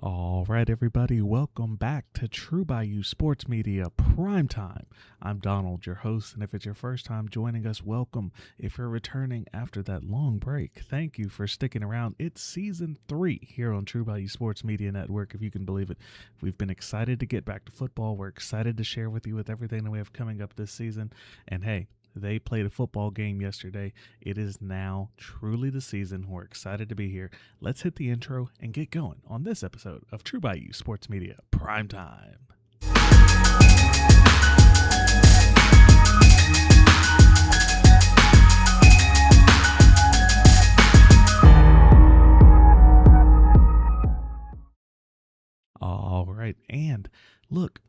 All right, everybody, welcome back to True Bayou Sports Media Primetime. I'm Donald, your host, and if it's your first time joining us, welcome. If you're returning after that long break, thank you for sticking around. It's season 3 here on True Bayou Sports Media Network, if you can believe it. We've been excited to get back to football. We're excited to share with you with everything that we have coming up this season. And hey, they played a football game yesterday. It is now truly the season. We're excited to be here. Let's hit the intro and get going on this episode of True Bayou Sports Media Primetime. All right, and look,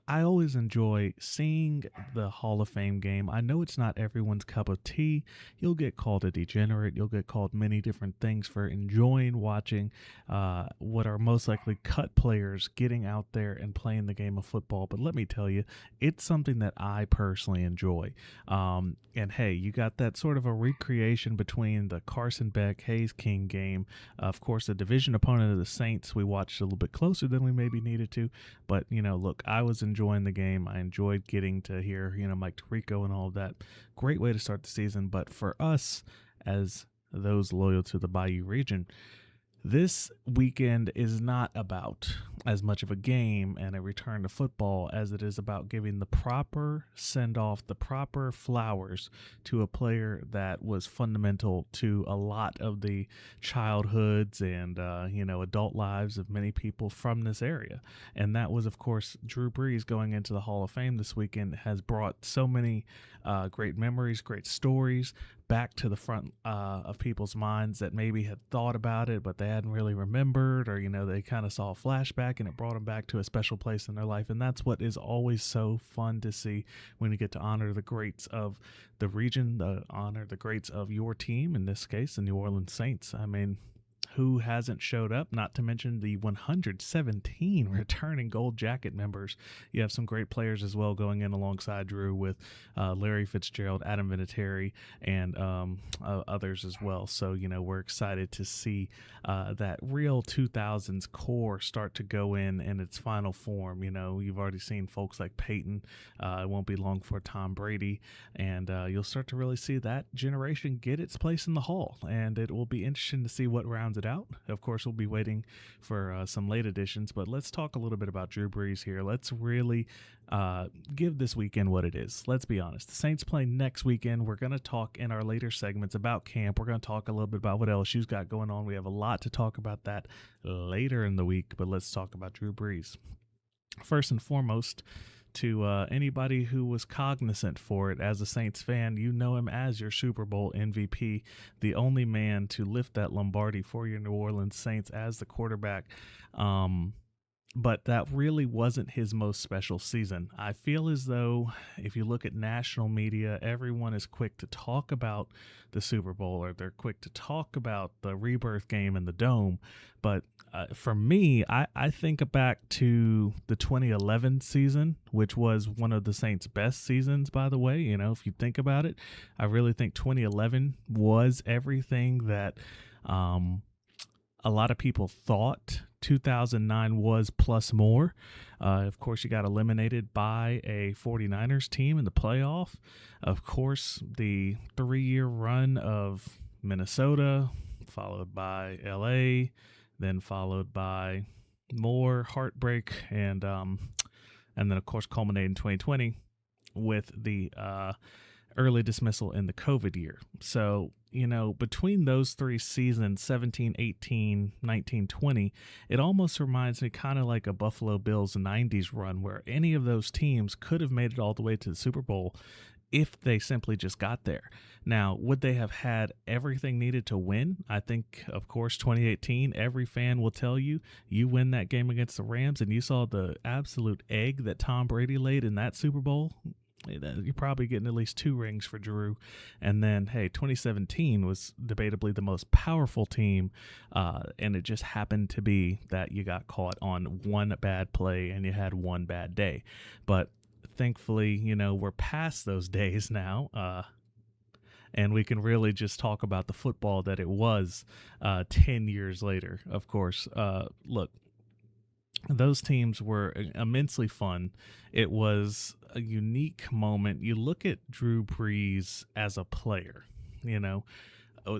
I always enjoy seeing the Hall of Fame game. I know it's not everyone's cup of tea. You'll get called a degenerate. You'll get called many different things for enjoying watching what are most likely cut players getting out there and playing the game of football. But let me tell you, it's something that I personally enjoy. And hey, you got that sort of a recreation between the Carson Beck, Hayes King game. Of course, the division opponent of the Saints, we watched a little bit closer than we maybe needed to. But, look, I was enjoying the game. I enjoyed getting to hear, Mike Tirico and all of that. Great way to start the season. But for us, as those loyal to the Bayou Region, this weekend is not about as much of a game and a return to football as it is about giving the proper send-off, the proper flowers to a player that was fundamental to a lot of the childhoods and, adult lives of many people from this area. And that was, of course, Drew Brees going into the Hall of Fame this weekend has brought so many great memories, great stories back to the front of people's minds that maybe had thought about it, but they hadn't really remembered, or, they kind of saw a flashback and it brought them back to a special place in their life. And that's what is always so fun to see when you get to honor the greats of the region, honor the greats of your team, in this case, the New Orleans Saints. I mean, who hasn't showed up, not to mention the 117 returning Gold Jacket members. You have some great players as well going in alongside Drew with Larry Fitzgerald, Adam Vinatieri, and others as well. So, we're excited to see that real 2000s core start to go in its final form. You've already seen folks like Peyton. It won't be long for Tom Brady, and you'll start to really see that generation get its place in the Hall, and it will be interesting to see what rounds it out. Of course, we'll be waiting for some late additions, but let's talk a little bit about Drew Brees here. Let's really give this weekend what it is. Let's be honest. The Saints play next weekend. We're going to talk in our later segments about camp. We're going to talk a little bit about what LSU's got going on. We have a lot to talk about that later in the week, but let's talk about Drew Brees. First and foremost, to anybody who was cognizant for it as a Saints fan, you know him as your Super Bowl MVP, the only man to lift that Lombardi for your New Orleans Saints as the quarterback. But that really wasn't his most special season. I feel as though if you look at national media, everyone is quick to talk about the Super Bowl, or they're quick to talk about the rebirth game in the Dome. But for me, I think back to the 2011 season, which was one of the Saints' best seasons, by the way. If you think about it, I really think 2011 was everything that a lot of people thought 2009 was, plus more. Of course, you got eliminated by a 49ers team in the playoff. Of course, the 3-year run of Minnesota, followed by LA, then followed by more heartbreak, and then, of course, culminated in 2020 with the early dismissal in the COVID year. So, between those 3 seasons, 17, 18, 19, 20, it almost reminds me kind of like a Buffalo Bills 90s run where any of those teams could have made it all the way to the Super Bowl if they simply just got there. Now, would they have had everything needed to win? I think, of course, 2018, every fan will tell you, you win that game against the Rams and you saw the absolute egg that Tom Brady laid in that Super Bowl. You're probably getting at least 2 rings for Drew. And then, hey, 2017 was debatably the most powerful team, and it just happened to be that you got caught on one bad play and you had one bad day. But thankfully, we're past those days now, and we can really just talk about the football that it was 10 years later, of course. Look, those teams were immensely fun. It was a unique moment. You look at Drew Brees as a player, you know,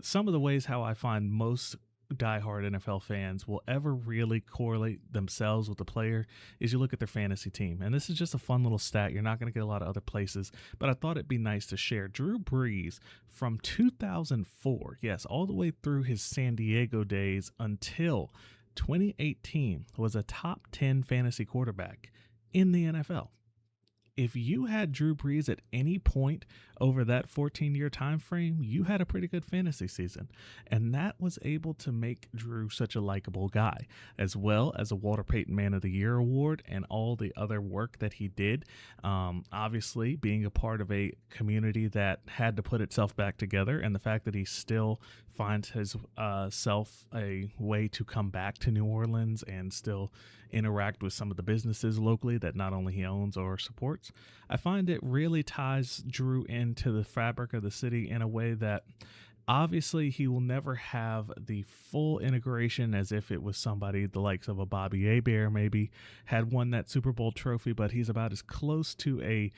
some of the ways how I find most diehard NFL fans will ever really correlate themselves with the player is you look at their fantasy team. And this is just a fun little stat. You're not going to get a lot of other places, but I thought it'd be nice to share. Drew Brees from 2004, yes, all the way through his San Diego days until 2018, was a top 10 fantasy quarterback in the NFL. If you had Drew Brees at any point over that 14-year time frame, you had a pretty good fantasy season. And that was able to make Drew such a likable guy, as well as a Walter Payton Man of the Year award and all the other work that he did. Obviously, being a part of a community that had to put itself back together, and the fact that he still finds his self a way to come back to New Orleans and still interact with some of the businesses locally that not only he owns or supports. I find it really ties Drew into the fabric of the city in a way that obviously he will never have the full integration as if it was somebody the likes of a Bobby Abear maybe had won that Super Bowl trophy, but he's about as close to a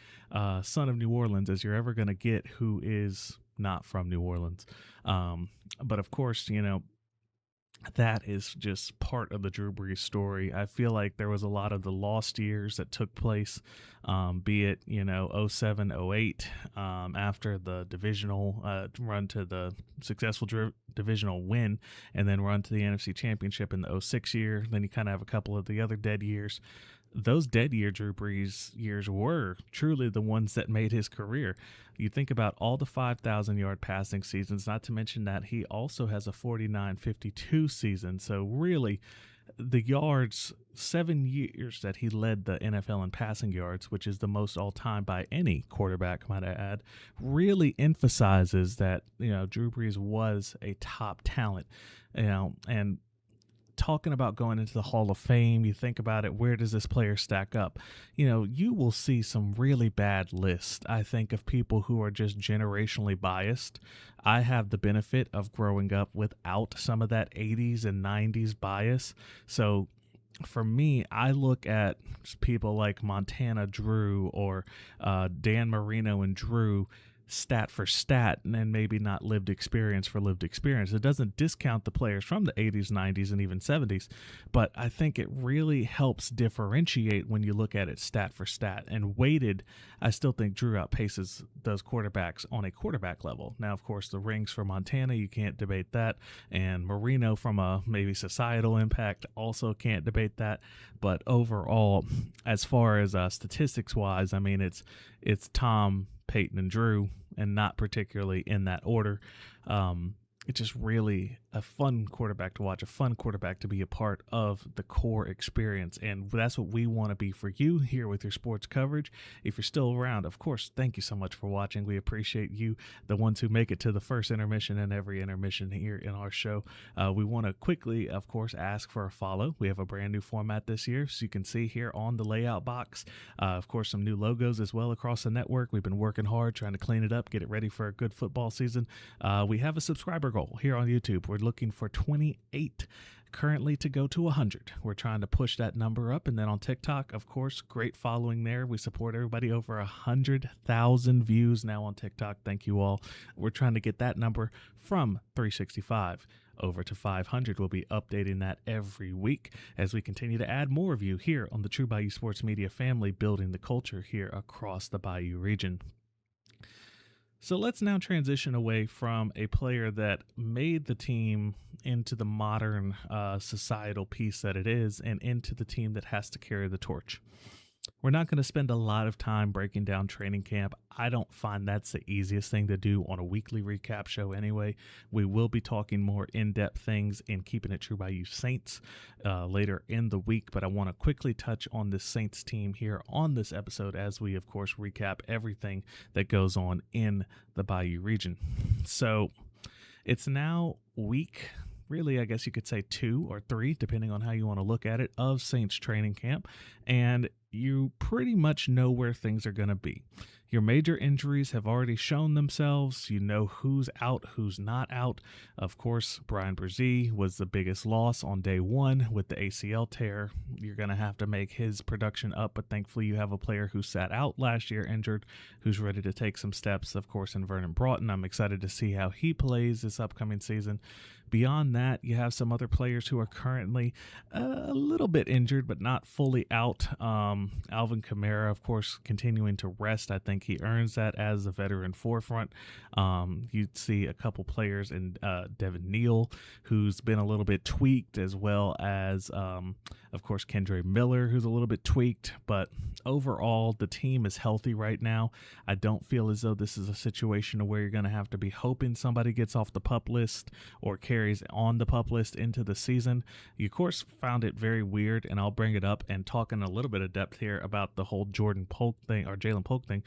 son of New Orleans as you're ever going to get who is not from New Orleans. But of course, you know, that is just part of the Drew Brees story. I feel like there was a lot of the lost years that took place, be it, you know, 07, 08, after the divisional run to the successful divisional win, and then run to the NFC Championship in the 06 year. Then you kind of have a couple of the other dead years. Those dead year Drew Brees years were truly the ones that made his career. You think about all the 5,000-yard passing seasons, not to mention that he also has a 49-52 season. So really, the yards, 7 years that he led the NFL in passing yards, which is the most all-time by any quarterback, might I add, really emphasizes that, you know, Drew Brees was a top talent, you know, and talking about going into the Hall of Fame, you think about it, where does this player stack up? You know, you will see some really bad lists, I think, of people who are just generationally biased. I have the benefit of growing up without some of that 80s and 90s bias. So for me, I look at people like Montana Drew or Dan Marino and Drew stat for stat and maybe not lived experience for lived experience. It doesn't discount the players from the 80s, 90s, and even 70s, but I think it really helps differentiate when you look at it stat for stat. And weighted, I still think Drew outpaces those quarterbacks on a quarterback level. Now, of course, the rings for Montana, you can't debate that, and Marino from a maybe societal impact also can't debate that. But overall, as far as statistics wise, I mean, it's Tom, Peyton, and Drew, and not particularly in that order. It's just really a fun quarterback to watch, a fun quarterback to be a part of the core experience. And that's what we want to be for you here with your sports coverage. If you're still around, of course, thank you so much for watching. We appreciate you, the ones who make it to the first intermission and every intermission here in our show. We want to quickly, of course, ask for a follow. We have a brand new format this year, so you can see here on the layout box, of course, some new logos as well across the network. We've been working hard trying to clean it up, get it ready for a good football season. We have a subscriber goal here on YouTube. We're looking for 28 currently to go to 100. We're trying to push that number up. And then on TikTok, of course, great following there. We support everybody. Over 100,000 views now on TikTok. Thank you all. We're trying to get that number from 365 over to 500. We'll be updating that every week as we continue to add more of you here on the True Bayou Sports Media family, building the culture here across the Bayou region. So let's now transition away from a player that made the team into the modern societal piece that it is, and into the team that has to carry the torch. We're not going to spend a lot of time breaking down training camp. I don't find that's the easiest thing to do on a weekly recap show anyway. We will be talking more in-depth things in Keeping It True Bayou Saints later in the week, but I want to quickly touch on this Saints team here on this episode as we, of course, recap everything that goes on in the Bayou region. So it's now week, really, I guess you could say 2 or 3, depending on how you want to look at it, of Saints training camp. And you pretty much know where things are going to be. Your major injuries have already shown themselves. You know who's out, who's not out. Of course, Brian Brzee was the biggest loss on day one with the ACL tear. You're going to have to make his production up, but thankfully you have a player who sat out last year injured, who's ready to take some steps, of course, in Vernon Broughton. I'm excited to see how he plays this upcoming season. Beyond that, you have some other players who are currently a little bit injured, but not fully out. Alvin Kamara, of course, continuing to rest. I think he earns that as a veteran forefront. You'd see a couple players in Devin Neal, who's been a little bit tweaked, as well as, of course, Kendre Miller, who's a little bit tweaked. But overall, the team is healthy right now. I don't feel as though this is a situation where you're going to have to be hoping somebody gets off the PUP list or carries on the PUP list into the season. You, of course, found it very weird, and I'll bring it up and talk in a little bit of depth here about the whole Jordan Polk thing or Jalen Polk thing.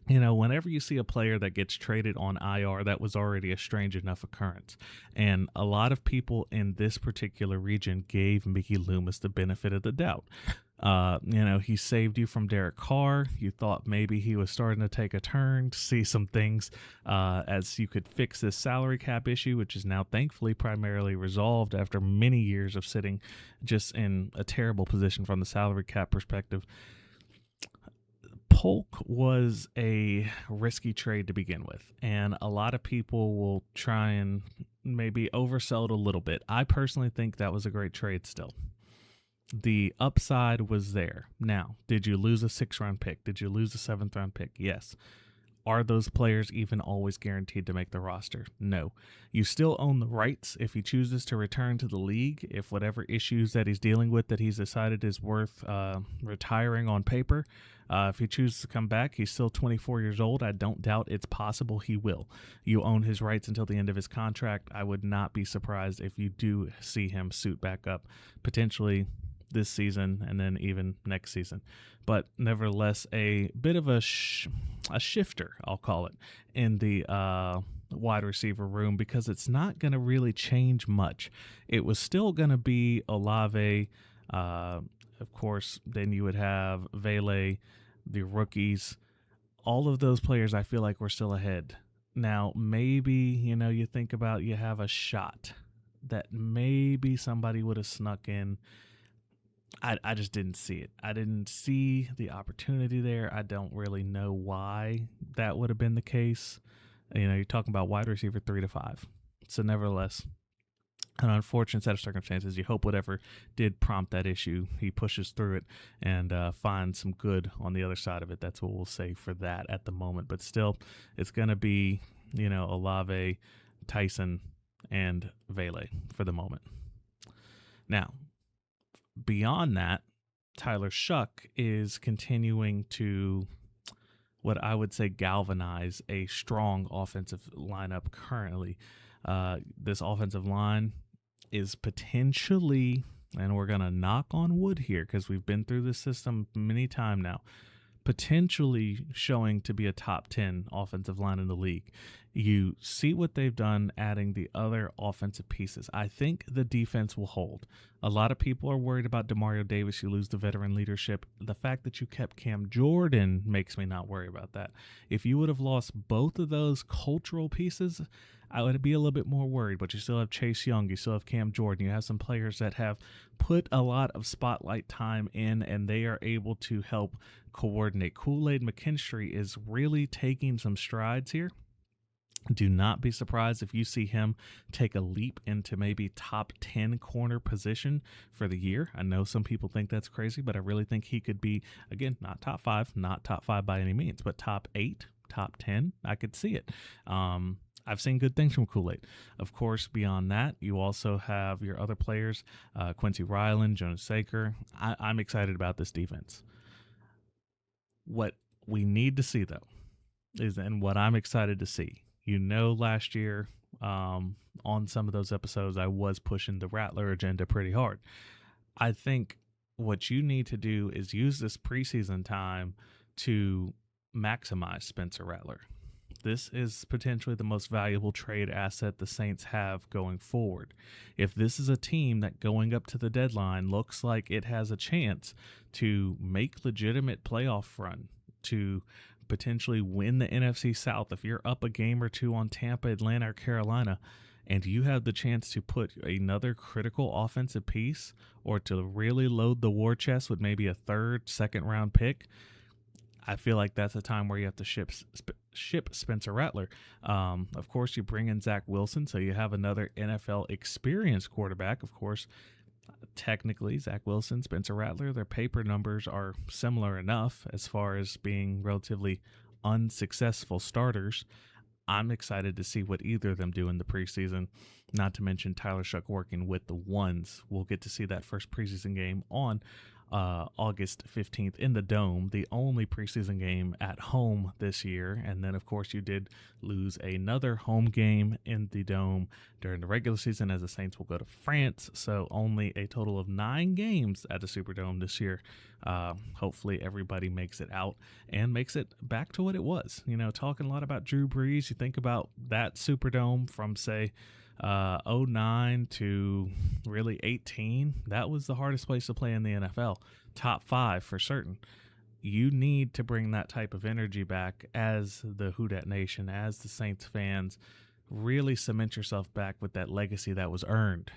Whenever you see a player that gets traded on IR, that was already a strange enough occurrence. And a lot of people in this particular region gave Mickey Loomis the benefit of the doubt. He saved you from Derek Carr. You thought maybe he was starting to take a turn to see some things as you could fix this salary cap issue, which is now thankfully primarily resolved after many years of sitting just in a terrible position from the salary cap perspective. Polk was a risky trade to begin with, and a lot of people will try and maybe oversell it a little bit. I personally think that was a great trade still. The upside was there. Now, did you lose a 6th-round pick? Did you lose a 7th-round pick? Yes. Are those players even always guaranteed to make the roster? No. You still own the rights if he chooses to return to the league, if whatever issues that he's dealing with that he's decided is worth retiring on paper. If he chooses to come back, he's still 24 years old. I don't doubt it's possible he will. You own his rights until the end of his contract. I would not be surprised if you do see him suit back up, potentially this season and then even next season. But nevertheless, a bit of a shifter, I'll call it, in the wide receiver room, because it's not going to really change much. It was still going to be Olave, of course, then you would have Vele, the rookies. All of those players, I feel like we're still ahead. Now, maybe, you think about you have a shot that maybe somebody would have snuck in. I just didn't see it. I didn't see the opportunity there. I don't really know why that would have been the case. You're talking about wide receiver 3 to 5. So nevertheless, an unfortunate set of circumstances. You hope whatever did prompt that issue, he pushes through it and finds some good on the other side of it. That's what we'll say for that at the moment. But still, it's going to be, Olave, Tyson, and Vele for the moment. Now, beyond that, Tyler Shuck is continuing to, what I would say, galvanize a strong offensive lineup currently. This offensive line is potentially, and we're going to knock on wood here because we've been through this system many times now, potentially showing to be a top 10 offensive line in the league. You see what they've done adding the other offensive pieces. I think the defense will hold. A lot of people are worried about Demario Davis. You lose the veteran leadership. The fact that you kept Cam Jordan makes me not worry about that. If you would have lost both of those cultural pieces, I would be a little bit more worried, but you still have Chase Young. You still have Cam Jordan. You have some players that have put a lot of spotlight time in, and they are able to help coordinate. Kool-Aid McKinstry is really taking some strides here. Do not be surprised if you see him take a leap into maybe top 10 corner position for the year. I know some people think that's crazy, but I really think he could be, again, not top 5 by any means, but top 8, top 10. I could see it. I've seen good things from Kool-Aid. Of course, beyond that, you also have your other players, Quincy Ryland, Jonas Saker. I'm excited about this defense. What we need to see, though, is, and what I'm excited to see, last year on some of those episodes, I was pushing the Rattler agenda pretty hard. I think what you need to do is use this preseason time to maximize Spencer Rattler. This is potentially the most valuable trade asset the Saints have going forward. If this is a team that going up to the deadline looks like it has a chance to make legitimate playoff run, to potentially win the NFC South, if you're up a game or two on Tampa, Atlanta, or Carolina, and you have the chance to put another critical offensive piece or to really load the war chest with maybe a third, second round pick, I feel like that's a time where you have to ship Spencer Rattler. Of course, you bring in Zach Wilson, so you have another NFL experienced quarterback. Of course, technically, Zach Wilson, Spencer Rattler, their paper numbers are similar enough as far as being relatively unsuccessful starters. I'm excited to see what either of them do in the preseason, not to mention Tyler Shuck working with the ones. We'll get to see that first preseason game on August 15th in the Dome, the only preseason game at home this year. And then, of course, you did lose another home game in the Dome during the regular season as the Saints will go to France. So only a total of 9 games at the Superdome this year. Hopefully everybody makes it out and makes it back to what it was. You know, talking a lot about Drew Brees, you think about that Superdome from, say, 09 to really 18. That was the hardest place to play in the NFL. Top 5 for certain. You need to bring that type of energy back as the Who Dat Nation, as the Saints fans. Really cement yourself back with that legacy that was earned.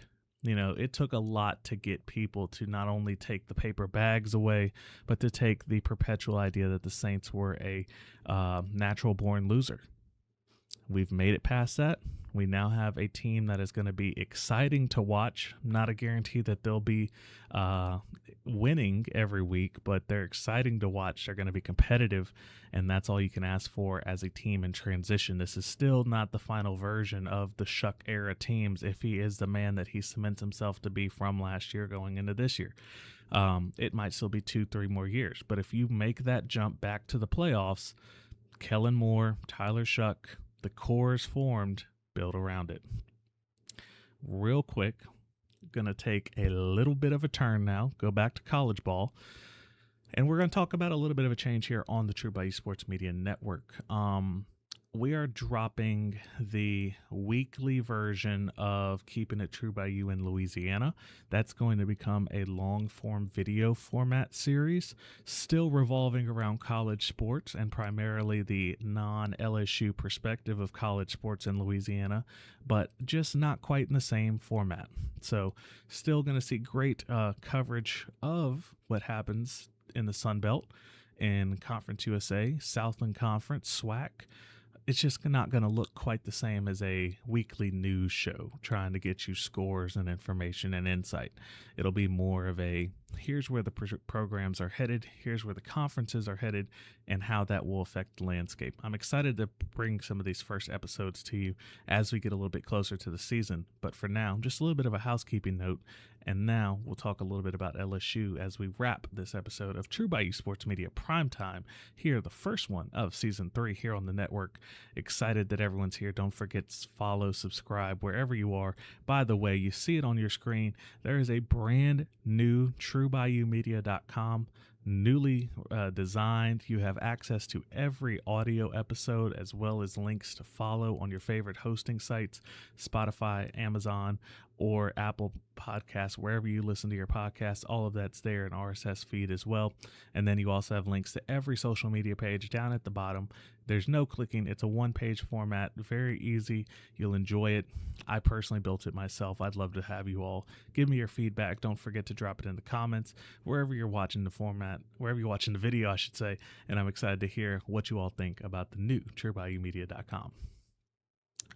You know, it took a lot to get people to not only take the paper bags away, but to take the perpetual idea that the Saints were a natural born loser. We've made it past that. We now have a team that is going to be exciting to watch. Not a guarantee that they'll be winning every week, but they're exciting to watch. They're going to be competitive, and that's all you can ask for as a team in transition. This is still not the final version of the Shuck era teams if he is the man that he cements himself to be from last year going into this year. It might still be 2-3 more years, but if you make that jump back to the playoffs, Kellen Moore, Tyler Shuck, the core is formed, build around it. Real quick, going to take a little bit of a turn now, go back to college ball, and we're going to talk about a little bit of a change here on the True Bayou Sports Media Network. We are dropping the weekly version of Keeping It True Bayou in Louisiana. That's going to become a long-form video format series, still revolving around college sports and primarily the non-LSU perspective of college sports in Louisiana, but just not quite in the same format. So still going to see great coverage of what happens in the Sun Belt, in Conference USA, Southland Conference, SWAC. It's just not going to look quite the same as a weekly news show trying to get you scores and information and insight. It'll be more of a, here's where the programs are headed, here's where the conferences are headed, and how that will affect the landscape. I'm excited to bring some of these first episodes to you as we get a little bit closer to the season. But for now, just a little bit of a housekeeping note. And now we'll talk a little bit about LSU as we wrap this episode of True Bayou Sports Media Primetime. Here, the first one of Season 3 here on the network. Excited that everyone's here. Don't forget to follow, subscribe, wherever you are. By the way, you see it on your screen. There is a brand new TrueBayouMedia.com, newly designed. You have access to every audio episode as well as links to follow on your favorite hosting sites, Spotify, Amazon, or Apple Podcasts, wherever you listen to your podcasts. All of that's there in RSS feed as well. And then you also have links to every social media page down at the bottom. There's no clicking. It's a one-page format, very easy. You'll enjoy it. I personally built it myself. I'd love to have you all give me your feedback. Don't forget to drop it in the comments wherever you're watching the format, wherever you're watching the video, I should say. And I'm excited to hear what you all think about the new TrueBayouMedia.com.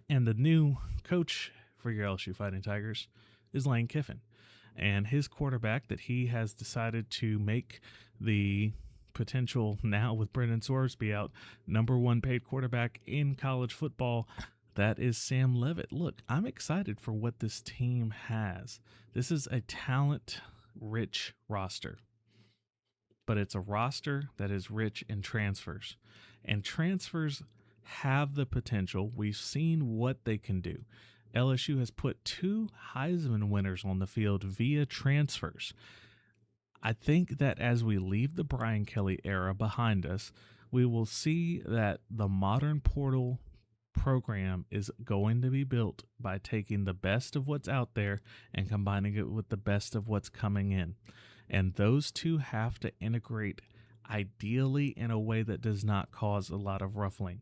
And the new coach for your LSU Fighting Tigers is Lane Kiffin, and his quarterback that he has decided to make the potential, now with Brendan Swervesby out, number 1 paid quarterback in college football. That is Sam Leavitt. Look, I'm excited for what this team has. This is a talent-rich roster, but it's a roster that is rich in transfers, and transfers have the potential. We've seen what they can do. LSU has put 2 Heisman winners on the field via transfers. I think that as we leave the Brian Kelly era behind us, We will see that the modern portal program is going to be built by taking the best of what's out there and combining it with the best of what's coming in. And those two have to integrate ideally in a way that does not cause a lot of ruffling.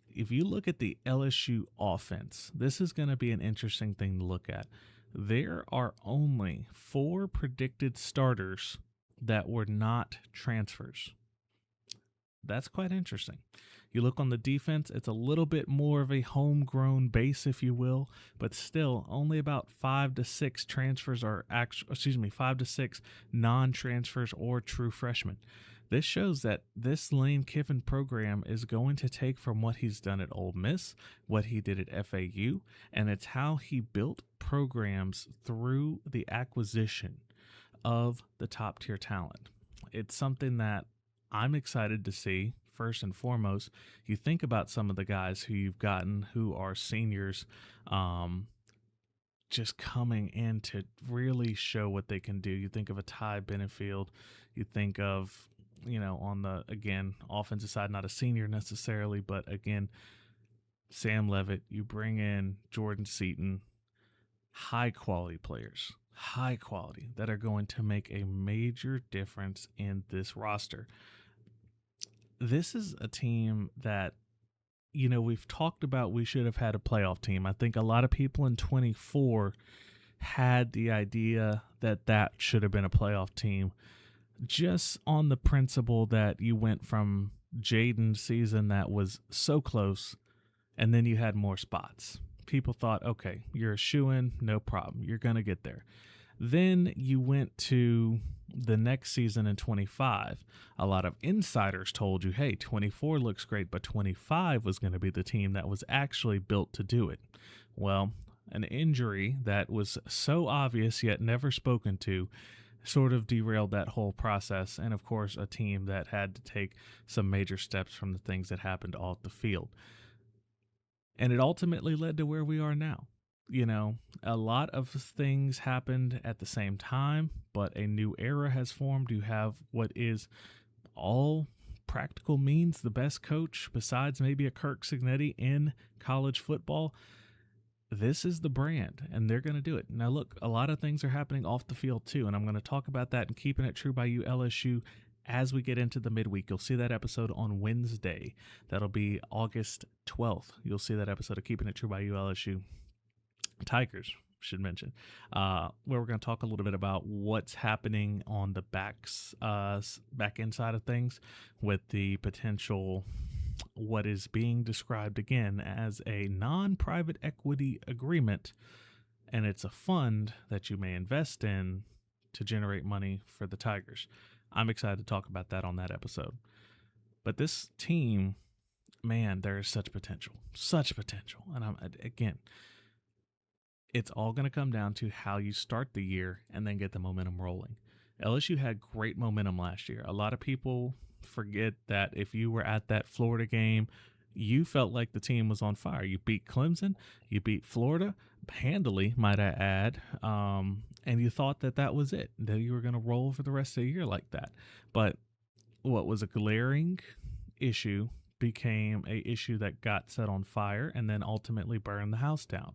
If you look at the LSU offense, this is going to be an interesting thing to look at. There are only 4 predicted starters that were not transfers. That's quite interesting. You look on the defense, it's a little bit more of a homegrown base, if you will, but still only about 5 to 6 transfers are 5 to 6 non-transfers or true freshmen. This shows that this Lane Kiffin program is going to take from what he's done at Ole Miss, what he did at FAU, and it's how he built programs through the acquisition of the top tier talent. It's something that I'm excited to see. First and foremost, you think about some of the guys who you've gotten who are seniors, just coming in to really show what they can do. You think of a Ty Benefield, you think of, on the, again, offensive side, not a senior necessarily, but again, Sam Levitt, you bring in Jordan Seaton, high quality players, high quality that are going to make a major difference in this roster. This is a team that, we've talked about we should have had a playoff team. I think a lot of people in 24 had the idea that should have been a playoff team, just on the principle that you went from Jaden's season that was so close, and then you had more spots. People thought, okay, you're a shoo-in, no problem. You're going to get there. Then you went to the next season in 25. A lot of insiders told you, hey, 24 looks great, but 25 was going to be the team that was actually built to do it. Well, an injury that was so obvious yet never spoken to sort of derailed that whole process. And of course, a team that had to take some major steps from the things that happened off the field. And it ultimately led to where we are now. A lot of things happened at the same time, but a new era has formed. You have what is all practical means the best coach besides maybe a Kirk Cignetti in college football. This is the brand, and they're going to do it. Now, look, a lot of things are happening off the field, too, and I'm going to talk about that and keeping it True Bayou LSU as we get into the midweek. You'll see that episode on Wednesday. That'll be August 12th. You'll see that episode of Keeping It True Bayou LSU. Tigers, should mention, where we're going to talk a little bit about what's happening on the back end side of things with the potential, what is being described again as a non-private equity agreement, and it's a fund that you may invest in to generate money for the Tigers. I'm excited to talk about that on that episode. But this team, man, there is such potential. And again, it's all going to come down to how you start the year and then get the momentum rolling. LSU had great momentum last year. A lot of people forget that if you were at that Florida game, you felt like the team was on fire. You beat Clemson, you beat Florida handily, might I add, and you thought that was it, that you were going to roll for the rest of the year like that. But what was a glaring issue became a issue that got set on fire and then ultimately burned the house down.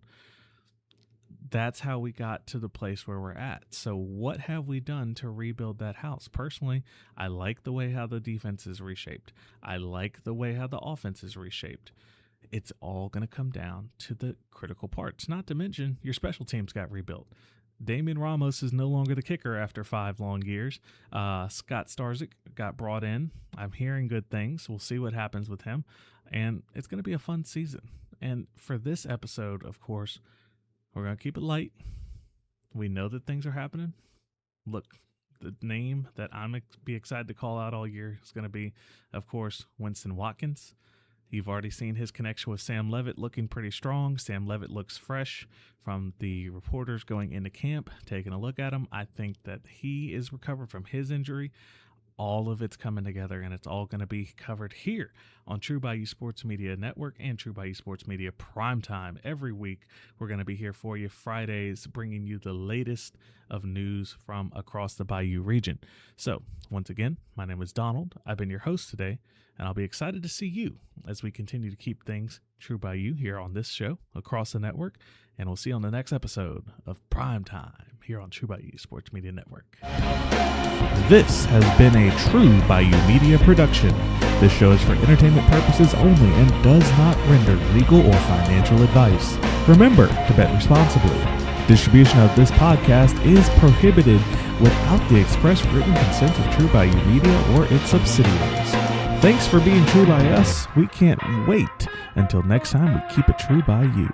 That's how we got to the place where we're at. So what have we done to rebuild that house? Personally, I like the way how the defense is reshaped. I like the way how the offense is reshaped. It's all going to come down to the critical parts, not to mention your special teams got rebuilt. Damian Ramos is no longer the kicker after 5 long years. Scott Starzik got brought in. I'm hearing good things. We'll see what happens with him. And it's going to be a fun season. And for this episode, of course, we're going to keep it light. We know that things are happening. Look, the name that I'm be excited to call out all year is going to be, of course, Winston Watkins. You've already seen his connection with Sam Levitt looking pretty strong. Sam Levitt looks fresh from the reporters going into camp, taking a look at him. I think that he is recovered from his injury. all of it's coming together, and it's all going to be covered here on True Bayou Sports Media Network and True Bayou Sports Media Primetime. Every week, we're going to be here for you Fridays, bringing you the latest of news from across the Bayou region. So, once again, my name is Donald. I've been your host today, and I'll be excited to see you as we continue to keep things True Bayou here on this show across the network. And we'll see you on the next episode of Primetime here on True Bayou Sports Media Network. This has been a True Bayou Media production. This show is for entertainment purposes only and does not render legal or financial advice. Remember to bet responsibly. Distribution of this podcast is prohibited without the express written consent of True Bayou Media or its subsidiaries. Thanks for being true by us. We can't wait until next time we keep it true by you.